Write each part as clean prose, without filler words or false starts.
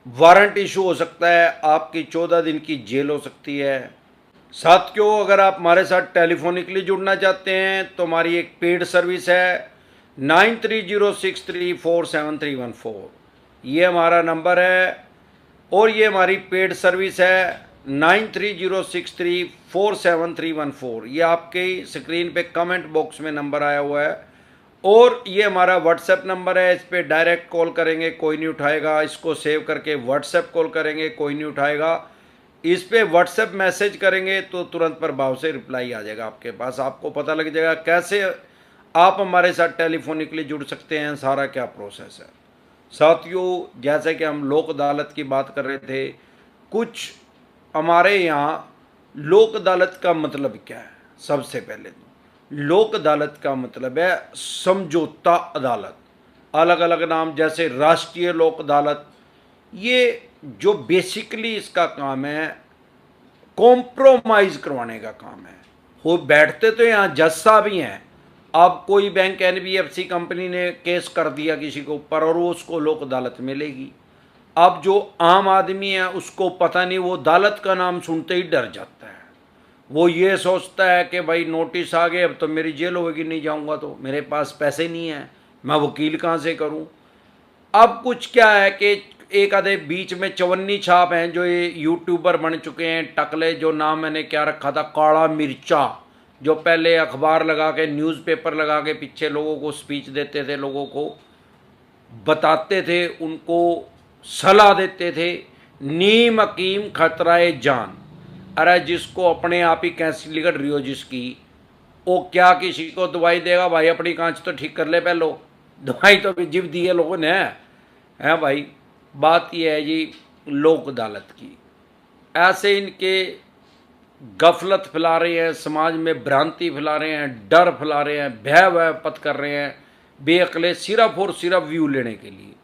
Warrant issue हो सकता है, आपकी 14 दिन की जेल हो सकती है। साथियों, अगर आप हमारे साथ टेलीफोनिकली जुड़ना चाहते हैं तो हमारी एक पेड सर्विस है 9306347314। ये हमारा नंबर है और ये हमारी पेड सर्विस है 9306347314। ये आपके स्क्रीन पे कमेंट बॉक्स में नंबर आया हुआ है और ये हमारा व्हाट्सएप नंबर है। इस पर डायरेक्ट कॉल करेंगे कोई नहीं उठाएगा, इसको सेव करके व्हाट्सएप कॉल करेंगे कोई नहीं उठाएगा, इस पे व्हाट्सएप मैसेज करेंगे तो तुरंत प्रभाव से रिप्लाई आ जाएगा आपके पास। आपको पता लग जाएगा कैसे आप हमारे साथ टेलीफोनिकली जुड़ सकते हैं, सारा क्या प्रोसेस है। साथियों, जैसे कि हम लोक अदालत की बात कर रहे थे, कुछ हमारे यहाँ लोक अदालत का मतलब क्या है। सबसे पहले तो लोक अदालत का मतलब है समझौता अदालत। अलग अलग नाम, जैसे राष्ट्रीय लोक अदालत, ये जो बेसिकली इसका काम है कॉम्प्रोमाइज करवाने का काम है। वो बैठते तो यहाँ जज साहब ही हैं। अब कोई बैंक एनबीएफसी कंपनी ने केस कर दिया किसी के ऊपर और वो उसको लोक अदालत में लेगी। अब जो आम आदमी है उसको पता नहीं, वो अदालत का नाम सुनते ही डर जाता है। वो ये सोचता है कि भाई नोटिस आ गए, अब तो मेरी जेल होगी, नहीं जाऊंगा तो मेरे पास पैसे नहीं है, मैं वकील कहाँ से करूं। अब कुछ क्या है कि एक आधे बीच में चवन्नी छाप हैं जो ये यूट्यूबर बन चुके हैं टकले, जो नाम मैंने क्या रखा था, काला मिर्चा, जो पहले अखबार लगा के न्यूज़पेपर लगा के पीछे लोगों को स्पीच देते थे, लोगों को बताते थे, उनको सलाह देते थे। नीम हकीम खतराए जान। अरे जिसको अपने आप ही कैंसर लिगड़ रही हो जिसकी, वो क्या किसी को दवाई देगा भाई? अपनी कांच तो ठीक कर ले पहलो, दवाई तो भी जीव दी है लोगों ने, है भाई। बात यह है जी लोक अदालत की। ऐसे इनके गफलत फैला रहे हैं, समाज में भ्रांति फैला रहे हैं, डर फैला रहे हैं, भय वह पत कर रहे हैं बेअकले, सिर्फ और सिर्फ व्यू लेने के लिए।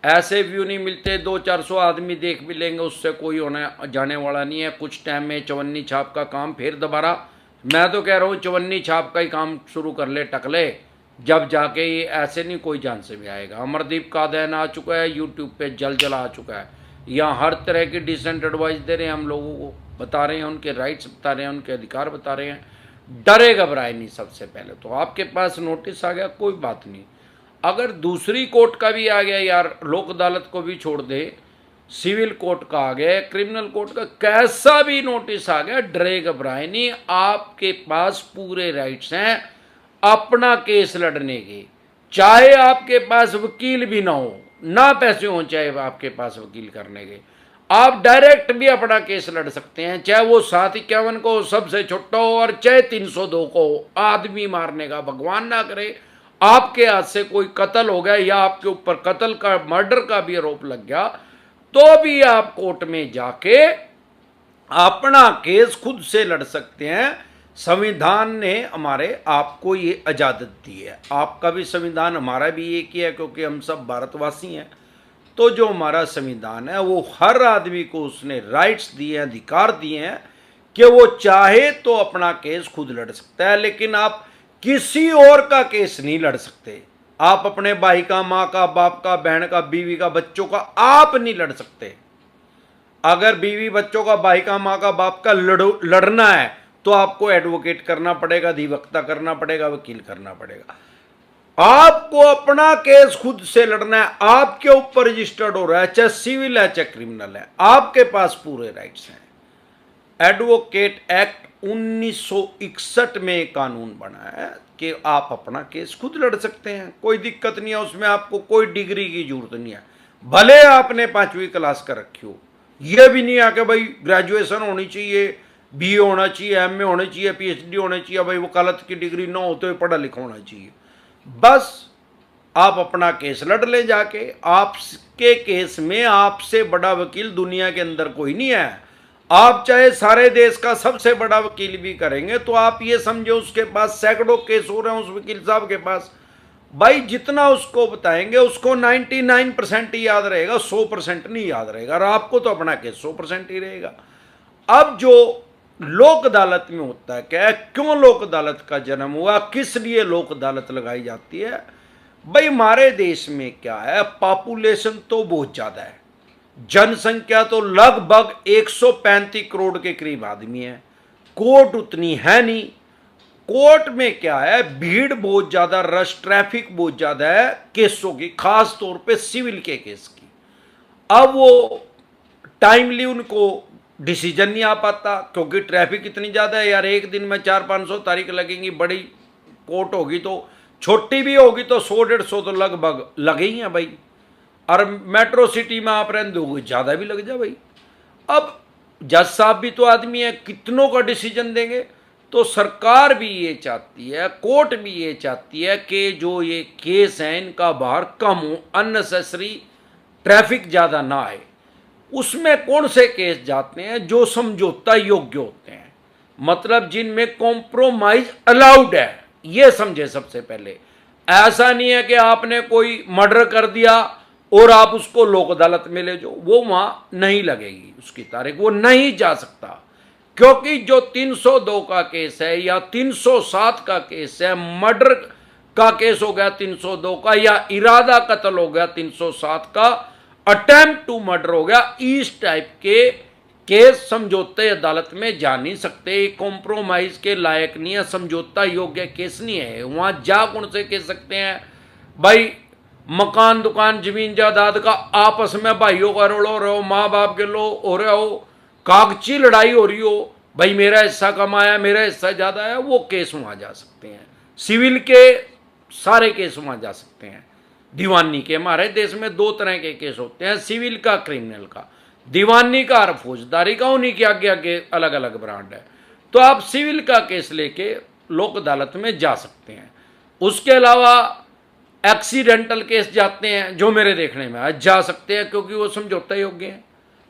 ऐसे व्यू नहीं मिलते, 200-400 आदमी देख भी लेंगे, उससे कोई होने जाने वाला नहीं है। कुछ टाइम में चवन्नी छाप का काम फिर दोबारा, मैं तो कह रहा हूँ चवन्नी छाप का ही काम शुरू कर ले टकले, जब जाके ये ऐसे नहीं कोई जान से भी आएगा। अमरदीप का अध्ययन आ चुका है यूट्यूब पे, जल जला आ चुका है। यहाँ हर तरह की डिसेंट एडवाइस दे रहे हैं हम लोगों को, बता रहे हैं उनके राइट्स, बता रहे हैं उनके अधिकार, बता रहे हैं। डरे घबराए नहीं। सबसे पहले तो आपके पास नोटिस आ गया, कोई बात नहीं। अगर दूसरी कोर्ट का भी आ गया यार, लोक अदालत को भी छोड़ दे, सिविल कोर्ट का आ गया, क्रिमिनल कोर्ट का, कैसा भी नोटिस आ गया, डरे घबराए नहीं। आपके पास पूरे राइट्स हैं अपना केस लड़ने के। चाहे आपके पास वकील भी ना हो, ना पैसे हो चाहे आपके पास वकील करने के, आप डायरेक्ट भी अपना केस लड़ सकते हैं। चाहे वो 751 को सबसे छोटा हो और चाहे 302 को, आदमी मारने का भगवान ना करे आपके हाथ से कोई कत्ल हो गया या आपके ऊपर कत्ल का, मर्डर का भी आरोप लग गया, तो भी आप कोर्ट में जाके अपना केस खुद से लड़ सकते हैं। संविधान ने हमारे आपको ये इजाजत दी है। आपका भी संविधान, हमारा भी एक ही है, क्योंकि हम सब भारतवासी हैं। तो जो हमारा संविधान है वो हर आदमी को उसने राइट्स दिए हैं, अधिकार दिए हैं कि वो चाहे तो अपना केस खुद लड़ सकता है, लेकिन आप किसी और का केस नहीं लड़ सकते। आप अपने भाई का, माँ का, बाप का, बहन का, बीवी का, बच्चों का आप नहीं लड़ सकते। अगर बीवी बच्चों का, भाई का, माँ का, बाप का लड़ना है तो आपको एडवोकेट करना पड़ेगा, अधिवक्ता करना पड़ेगा, वकील करना पड़ेगा। आपको अपना केस खुद से लड़ना है, आपके ऊपर रजिस्टर्ड हो रहा है, चाहे सिविल है चाहे क्रिमिनल है, आपके पास पूरे राइट्स हैं। एडवोकेट एक्ट 1961 में कानून बना है कि आप अपना केस खुद लड़ सकते हैं, कोई दिक्कत नहीं है उसमें। आपको कोई डिग्री की जरूरत नहीं है, भले आपने 5वीं क्लास कर रखी हो। यह भी नहीं है कि भाई ग्रेजुएशन होनी चाहिए, बीए होना चाहिए, एमए होना चाहिए, पीएचडी होना चाहिए, भाई वकालत की डिग्री ना हो तो पढ़ा लिखा होना चाहिए। बस आप अपना केस लड़ ले जाके। आपके केस में आपसे बड़ा वकील दुनिया के अंदर कोई नहीं है। आप चाहे सारे देश का सबसे बड़ा वकील भी करेंगे तो आप ये समझो उसके पास सैकड़ों केस हो रहे हैं, उस वकील साहब के पास। भाई जितना उसको बताएंगे उसको 99% ही याद रहेगा, 100% नहीं याद रहेगा, और आपको तो अपना केस 100% ही रहेगा। अब जो लोक अदालत में होता है क्या, क्यों लोक अदालत का जन्म हुआ, किस लिए लोक अदालत लगाई जाती है? भाई हमारे देश में क्या है, पॉपुलेशन तो बहुत ज़्यादा है, जनसंख्या तो लगभग 135 करोड़ के करीब आदमी है, कोर्ट उतनी है नहीं। कोर्ट में क्या है, भीड़ बहुत ज्यादा, रश, ट्रैफिक बहुत ज्यादा है केसों की, खास तौर पे सिविल के केस की। अब वो टाइमली उनको डिसीजन नहीं आ पाता क्योंकि ट्रैफिक इतनी ज्यादा है यार, एक दिन में 400-500 तारीख लगेंगी। बड़ी कोर्ट होगी तो, छोटी भी होगी तो 100-150 तो लगभग लगे ही हैं भाई। और मेट्रो सिटी में आप रहते हो ज्यादा भी लग जाए भाई। अब जज साहब भी तो आदमी है, कितनों का डिसीजन देंगे। तो सरकार भी ये चाहती है, कोर्ट भी ये चाहती है कि जो ये केस हैं इनका भार कम हो, अननेसेसरी ट्रैफिक ज़्यादा ना आए। उसमें कौन से केस जाते हैं, जो समझौता योग्य होते हैं, मतलब जिनमें कॉम्प्रोमाइज अलाउड है। ये समझे सबसे पहले, ऐसा नहीं है कि आपने कोई मर्डर कर दिया और आप उसको लोक अदालत में ले जाओ, वो वहां नहीं लगेगी उसकी तारीख, वो नहीं जा सकता। क्योंकि जो 302 का केस है या 307 का केस है, मर्डर का केस हो गया 302 का, या इरादा कत्ल हो गया 307 का, अटेम्प्ट टू मर्डर हो गया, इस टाइप के केस समझौते अदालत में जा नहीं सकते, कॉम्प्रोमाइज के लायक नहीं है, समझौता योग्य केस नहीं है। वहां जा कौन से कह सकते हैं भाई, मकान दुकान जमीन जायदाद का आपस में भाइयों का रोल हो रहे हो, माँ बाप के लो हो रहे हो, कागजी लड़ाई हो रही हो, भाई मेरा हिस्सा कमाया, मेरा हिस्सा ज्यादा है, वो केस वहां जा सकते हैं। सिविल के सारे केस वहां जा सकते हैं। दीवानी के, हमारे देश में 2 तरह के केस होते हैं, सिविल का, क्रिमिनल का। दीवानी का और फौजदारी का, उन्हीं के आगे आगे अलग अलग ब्रांड है। तो आप सिविल का केस लेके लोक अदालत में जा सकते हैं। उसके अलावा एक्सीडेंटल केस जाते हैं, जो मेरे देखने में आज जा सकते हैं क्योंकि वो समझौता योग्य है।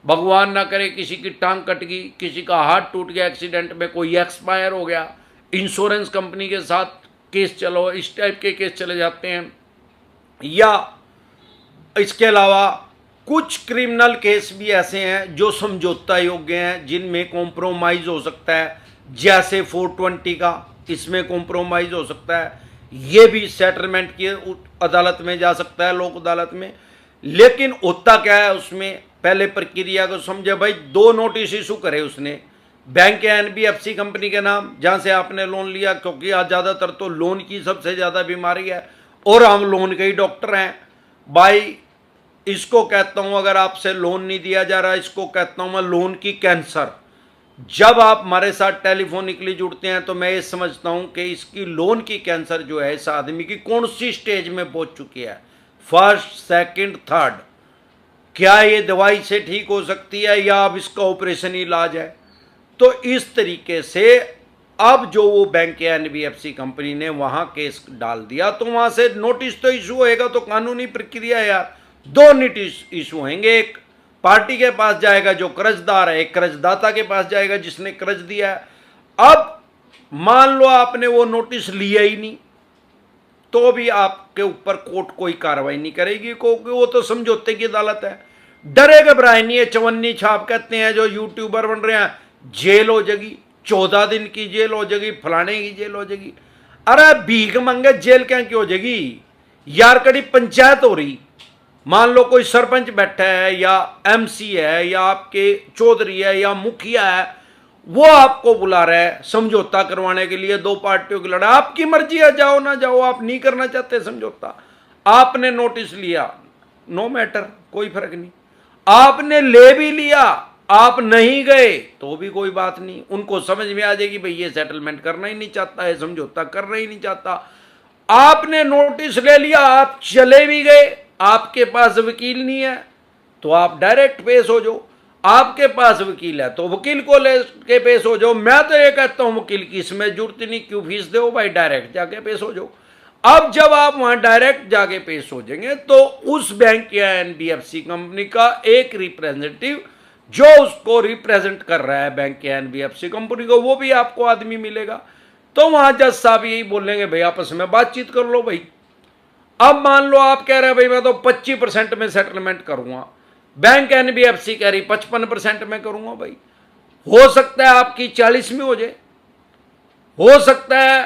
भगवान ना करे किसी की टांग कट गई, किसी का हाथ टूट गया एक्सीडेंट में, कोई एक्सपायर हो गया, इंश्योरेंस कंपनी के साथ केस चलो, इस टाइप के केस चले जाते हैं। या इसके अलावा कुछ क्रिमिनल केस भी ऐसे हैं जो समझौता योग्य हैं, जिनमें कॉम्प्रोमाइज हो सकता है, जैसे 420 का, इसमें कॉम्प्रोमाइज हो सकता है। ये भी सेटलमेंट की अदालत में जा सकता है, लोक अदालत में। लेकिन होता क्या है, उसमें पहले प्रक्रिया को समझे भाई। 2 नोटिस इशू करे उसने, बैंक या एनबीएफसी कंपनी के नाम, जहां से आपने लोन लिया, क्योंकि आज ज्यादातर तो लोन की सबसे ज्यादा बीमारी है और हम लोन के ही डॉक्टर हैं भाई। इसको कहता हूं, अगर आपसे लोन नहीं दिया जा रहा, इसको कहता हूं मैं लोन की कैंसर। जब आप हमारे साथ टेलीफोनिकली जुड़ते हैं तो मैं ये समझता हूं कि इसकी लोन की कैंसर जो है, इस आदमी की कौन सी स्टेज में पहुंच चुकी है, फर्स्ट, सेकंड, थर्ड, क्या ये दवाई से ठीक हो सकती है या अब इसका ऑपरेशन इलाज है। तो इस तरीके से अब जो वो बैंक या एनबीएफसी कंपनी ने वहां केस डाल दिया, तो वहां से नोटिस तो इशू होएगा, तो कानूनी प्रक्रिया है यार। 2 नोटिस इशू होंगे, एक पार्टी के पास जाएगा जो कर्जदार है, एक कर्जदाता के पास जाएगा जिसने कर्ज दिया है। अब मान लो आपने वो नोटिस लिया ही नहीं, तो भी आपके ऊपर कोर्ट कोई कार्रवाई नहीं करेगी, क्योंकि वो तो समझौते की अदालत है। डरे घबराए नहीं है, चवन्नी छाप कहते हैं जो यूट्यूबर बन रहे हैं, जेल हो जाएगी, 14 दिन की जेल हो जाएगी, फलाने की जेल हो जाएगी। अरे भीख मंगे जेल क्या की हो जाएगी यार, कड़ी पंचायत हो रही, मान लो कोई सरपंच बैठा है या एमसी है या आपके चौधरी है या मुखिया है, वो आपको बुला रहा है समझौता करवाने के लिए, 2 पार्टियों की लड़ाई, आपकी मर्जी है, जाओ ना जाओ, आप नहीं करना चाहते समझौता, आपने नोटिस लिया, नो मैटर, कोई फर्क नहीं। आपने ले भी लिया, आप नहीं गए तो भी कोई बात नहीं, उनको समझ में आ जाएगी भाई ये सेटलमेंट करना ही नहीं चाहता है, समझौता करना ही नहीं चाहता। आपने नोटिस ले लिया, आप चले भी गए, आपके पास वकील नहीं है तो आप डायरेक्ट पेश हो जाओ, आपके पास वकील है तो वकील को लेके पेश हो जाओ। मैं तो ये कहता हूं वकील की इसमें जरूरत नहीं, क्यों फीस दो भाई, डायरेक्ट जाके पेश हो जाओ। अब जब आप वहां डायरेक्ट जाके पेश हो जाएंगे तो उस बैंक या एनबीएफसी कंपनी का एक रिप्रेजेंटेटिव जो उसको रिप्रेजेंट कर रहा है बैंक या एनबीएफसी कंपनी को, वो भी आपको आदमी मिलेगा। तो वहां जज साहब यही बोलेंगे भाई आपस में बातचीत कर लो भाई। अब मान लो आप कह रहे हैं भाई मैं तो 25% में सेटलमेंट करूंगा, बैंक एनबीएफसी कह रही 55% में करूंगा भाई। हो सकता है आपकी 40 में हो जाए, हो सकता है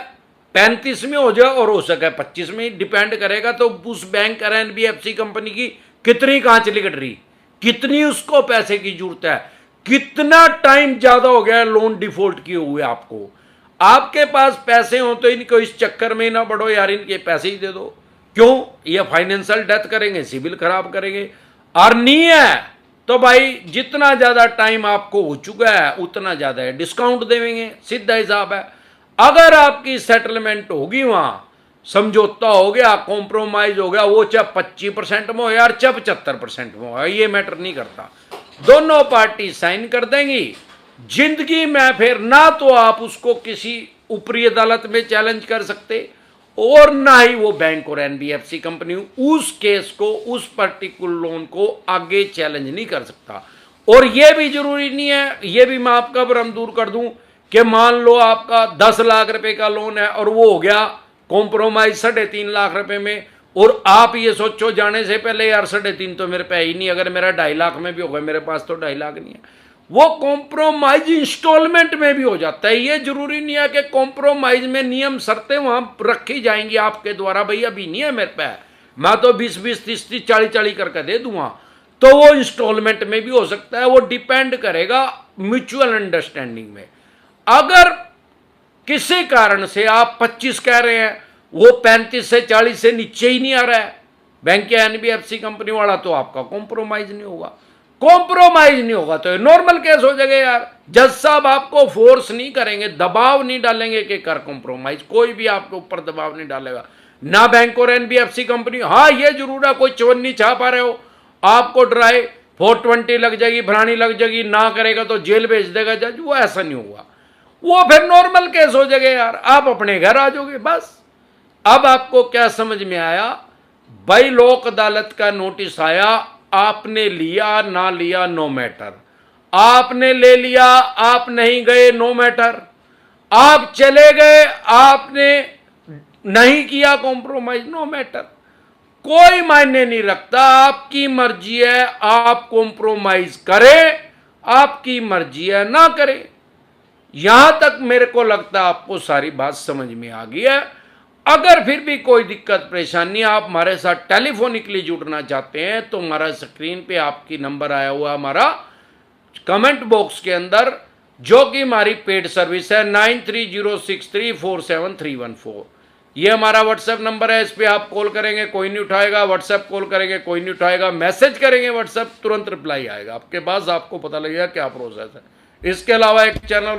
35 में हो जाए और हो सके 25 में, डिपेंड करेगा तो उस बैंक और एनबीएफसी कंपनी की कितनी कांच लिकट रही, कितनी उसको पैसे की जरूरत है, कितना टाइम ज्यादा हो गया है लोन डिफॉल्ट किए हुए आपको। आपके पास पैसे हो तो इनको इस चक्कर में ना पड़ो यार, इनके पैसे ही दे दो। क्यों? ये फाइनेंशियल डेथ करेंगे, सिविल खराब करेंगे। और नहीं है तो भाई जितना ज्यादा टाइम आपको हो चुका है उतना ज्यादा डिस्काउंट देंगे, सीधा हिसाब है। अगर आपकी सेटलमेंट होगी, वहां समझौता हो गया, कॉम्प्रोमाइज हो गया, वो चाहे 25% में हो यार, चाहे 75% में हो, ये मैटर नहीं करता, दोनों पार्टी साइन कर देंगी। जिंदगी में फिर ना तो आप उसको किसी ऊपरी अदालत में चैलेंज कर सकते, और ना ही वो बैंक और एनबीएफसी कंपनी उस केस को, उस पर्टिकुलर लोन को आगे चैलेंज नहीं कर सकता। और ये भी जरूरी नहीं है, ये भी मैं आपका भ्रम दूर कर दूं कि मान लो आपका 10 लाख रुपए का लोन है और वो हो गया कॉम्प्रोमाइज 3.5 लाख रुपए में, और आप ये सोचो जाने से पहले यार 3.5 तो मेरे पे ही नहीं, अगर मेरा 2.5 लाख में भी होगा, मेरे पास तो 2.5 लाख नहीं है। वो कॉम्प्रोमाइज इंस्टॉलमेंट में भी हो जाता है। ये जरूरी नहीं है कि कॉम्प्रोमाइज में नियम शर्तें वहां रखी जाएंगी आपके द्वारा, भाई अभी नहीं है मेरे पे, मैं तो 20-20, 30-30, 40-40 करके दे दूंगा, तो वो इंस्टॉलमेंट में भी हो सकता है। वो डिपेंड करेगा म्यूचुअल अंडरस्टैंडिंग में। अगर किसी कारण से आप 25 कह रहे हैं, वो 35 से 40 से नीचे ही नहीं आ रहा है बैंक या एनबीएफसी कंपनी वाला, तो आपका कॉम्प्रोमाइज नहीं होगा। कॉम्प्रोमाइज नहीं होगा तो नॉर्मल केस हो जाएगा यार। जज साहब आपको फोर्स नहीं करेंगे, दबाव नहीं डालेंगे कि कर कॉम्प्रोमाइज, कोई भी आपके ऊपर दबाव नहीं डालेगा, ना बैंक और एनबीएफसी कंपनी। हाँ ये जरूर है, कोई चवन्नी छाप आ रहे हो, आपको ड्राई 420 लग जाएगी, भरानी लग जाएगी, ना करेगा तो जेल भेज देगा जज, वो ऐसा नहीं होगा, वो फिर नॉर्मल केस हो जाएगा यार, आप अपने घर आ जाओगे बस। अब आपको क्या समझ में आया भाई? लोक अदालत का नोटिस आया, आपने लिया ना लिया नो मैटर, आपने ले लिया, आप नहीं गए नो मैटर, आप चले गए, आपने नहीं किया कॉम्प्रोमाइज नो मैटर, कोई मायने नहीं रखता, आपकी मर्जी है, आप कॉम्प्रोमाइज करें, आपकी मर्जी है ना करें। यहां तक मेरे को लगता है आपको सारी बात समझ में आ गई है। अगर फिर भी कोई दिक्कत परेशानी, आप हमारे साथ टेलीफोनिकली जुड़ना चाहते हैं तो हमारा स्क्रीन पे आपकी नंबर आया हुआ हमारा कमेंट बॉक्स के अंदर, जो कि हमारी पेड सर्विस है 9306347314। ये हमारा व्हाट्सएप नंबर है, इस पे आप कॉल करेंगे कोई नहीं उठाएगा, व्हाट्सएप कॉल करेंगे कोई नहीं उठाएगा, मैसेज करेंगे व्हाट्सएप तुरंत रिप्लाई आएगा आपके पास, आपको पता लगेगा क्या प्रोसेस है। इसके अलावा एक चैनल